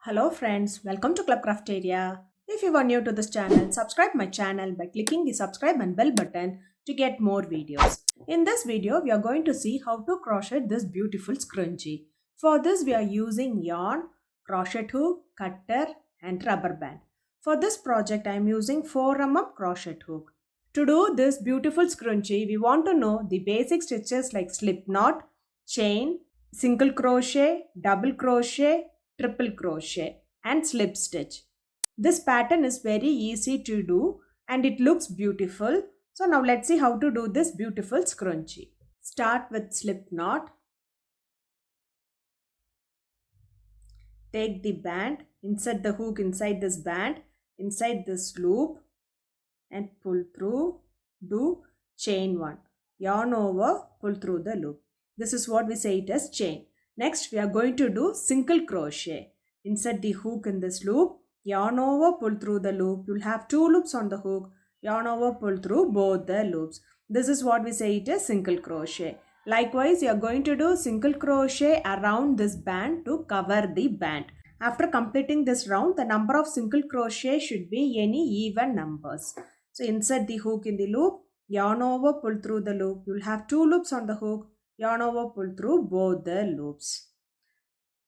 Hello friends, welcome to Club Crafteria. If you are new to this channel, subscribe my channel by clicking the subscribe and bell button to get more videos. In this video, we are going to see how to crochet this beautiful scrunchie. For this, we are using yarn, crochet hook, cutter and rubber band. For this project, I am using 4 crochet hook. To do this beautiful scrunchie, we want to know the basic stitches like slip knot, chain, single crochet, double crochet, triple crochet and slip stitch. This pattern is very easy to do and it looks beautiful. So now let's see how to do this beautiful scrunchie. Start with slip knot. Take the band, insert the hook inside this band, inside this loop and pull through. Do chain 1. Yarn over, pull through the loop. This is what we say it as chain. Next we are going to do single crochet. Insert the hook in this loop, yarn over, pull through the loop. You'll have 2 loops on the hook, yarn over, pull through both the loops. This is what we say it as single crochet. Likewise, you are going to do single crochet around this band to cover the band. After completing this round, the number of single crochet should be any even numbers. So insert the hook in the loop, yarn over, pull through the loop. You'll have 2 loops on the hook, yarn over, pull through both the loops.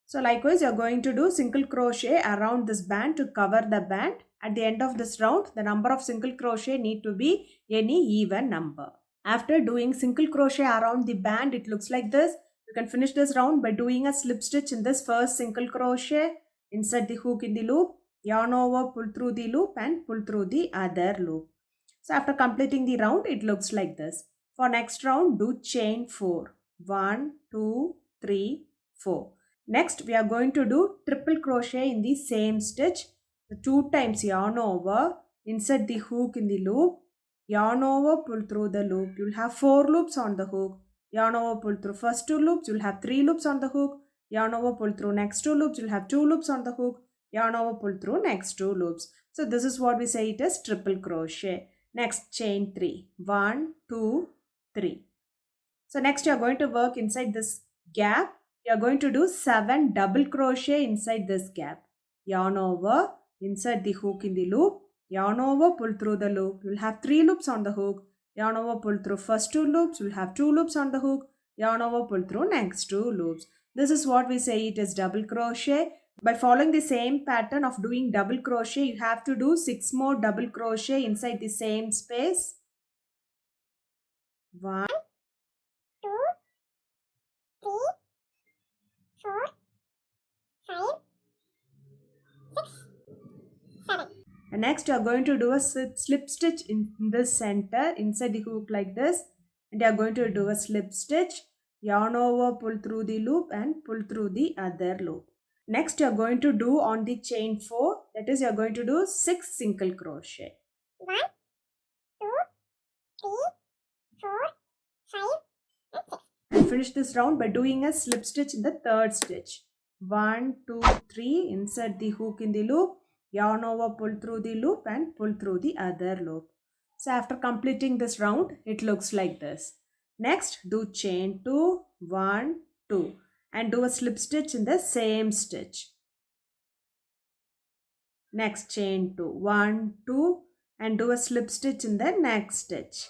So likewise, you're going to do single crochet around this band to cover the band. At the end of this round, the number of single crochet need to be any even number. After doing single crochet around the band, it looks like this. You can finish this round by doing a slip stitch in this first single crochet. Insert the hook in the loop, yarn over, pull through the loop and pull through the other loop. So after completing the round, it looks like this. For next round, do chain 4. 1, 2, 3, 4. Next, we are going to do triple crochet in the same stitch. 2 times yarn over, insert the hook in the loop, yarn over, pull through the loop. You'll have 4 loops on the hook. Yarn over, pull through first 2 loops. You'll have 3 loops on the hook. Yarn over, pull through next 2 loops. You'll have 2 loops on the hook. Yarn over, pull through next 2 loops. So this is what we say it is triple crochet. Next, chain 3. 1, 2, 3. So next you are going to work inside this gap. You are going to do 7 double crochet inside this gap. Yarn over, insert the hook in the loop, yarn over, pull through the loop. You will have 3 loops on the hook. Yarn over, pull through first 2 loops. You will have 2 loops on the hook. Yarn over, pull through next 2 loops. This is what we say it is double crochet. By following the same pattern of doing double crochet, you have to do 6 more double crochet inside the same space. 1, 2, 3, 4, 5, 6, 7. And next you are going to do a slip stitch in this center inside the hook like this. And you are going to do a slip stitch, yarn over, pull through the loop and pull through the other loop. Next you are going to do on the chain 4, that is you are going to do 6 single crochet. 1, 2, 3, 4, 5 and 6. And finish this round by doing a slip stitch in the third stitch. 1, 2, 3, insert the hook in the loop, yarn over, pull through the loop and pull through the other loop. So after completing this round, it looks like this. Next, do chain 2, 1, 2 and do a slip stitch in the same stitch. Next, chain 2, 1, 2 and do a slip stitch in the next stitch.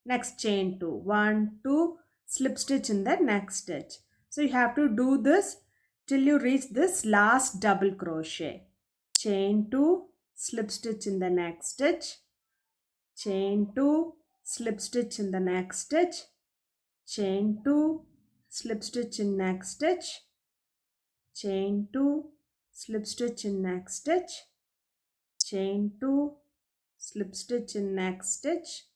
Next, chain 2, 1, 2, slip stitch in the next stitch. So you have to do this till you reach this last double crochet. Chain 2, slip stitch in the next stitch. Chain 2, slip stitch in the next stitch. Chain 2, slip stitch in next stitch. Chain 2, slip stitch in next stitch. Chain 2, slip stitch in next stitch.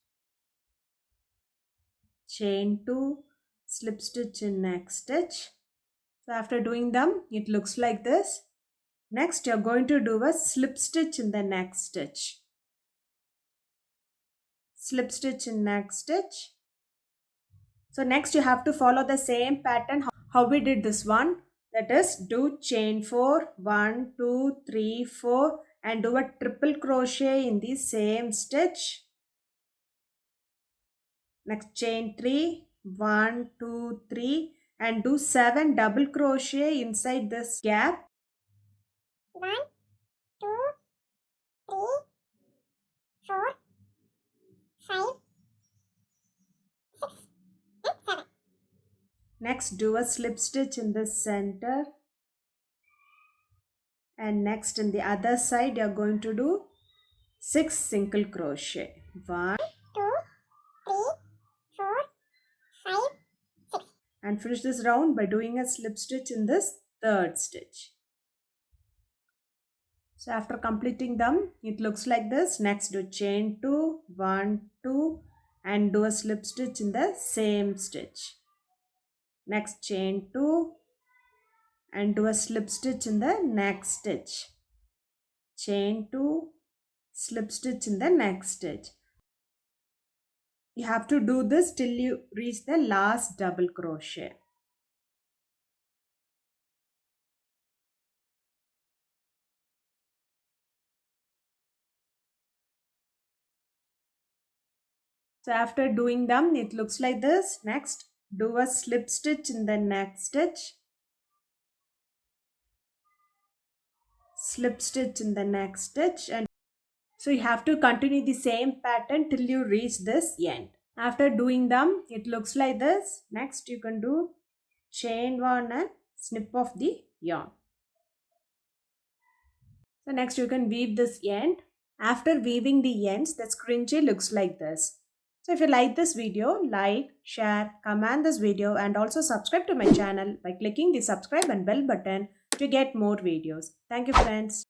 Chain 2, slip stitch in next stitch. So after doing them, it looks like this. Next, you're going to do a slip stitch in the next stitch. Slip stitch in next stitch. So next you have to follow the same pattern how we did this one. That is, do chain 4, 1, 2, 3, 4 and do a triple crochet in the same stitch. Next, chain 3, 1, 2, 3 and do 7 double crochet inside this gap. 2, 3, 4, 5, 6 and 7. Next, do a slip stitch in the center. And next in the other side, you're going to do 6 single crochet. 1, 2, 3, 4, 5, 6. And finish this round by doing a slip stitch in this third stitch. So after completing them, it looks like this. Next, do chain 2, 1, 2, and do a slip stitch in the same stitch. Next, chain 2 and do a slip stitch in the next stitch. Chain 2, slip stitch in the next stitch. You have to do this till you reach the last double crochet. So after doing them, it looks like this. Next, do a slip stitch in the next stitch. Slip stitch in the next stitch, and so you have to continue the same pattern till you reach this end. After doing them, it looks like this. Next, you can do chain 1 and snip off the yarn. So next you can weave this end. After weaving the ends, the scrunchie looks like this. So if you like this video, like, share, comment this video and also subscribe to my channel by clicking the subscribe and bell button to get more videos. Thank you friends.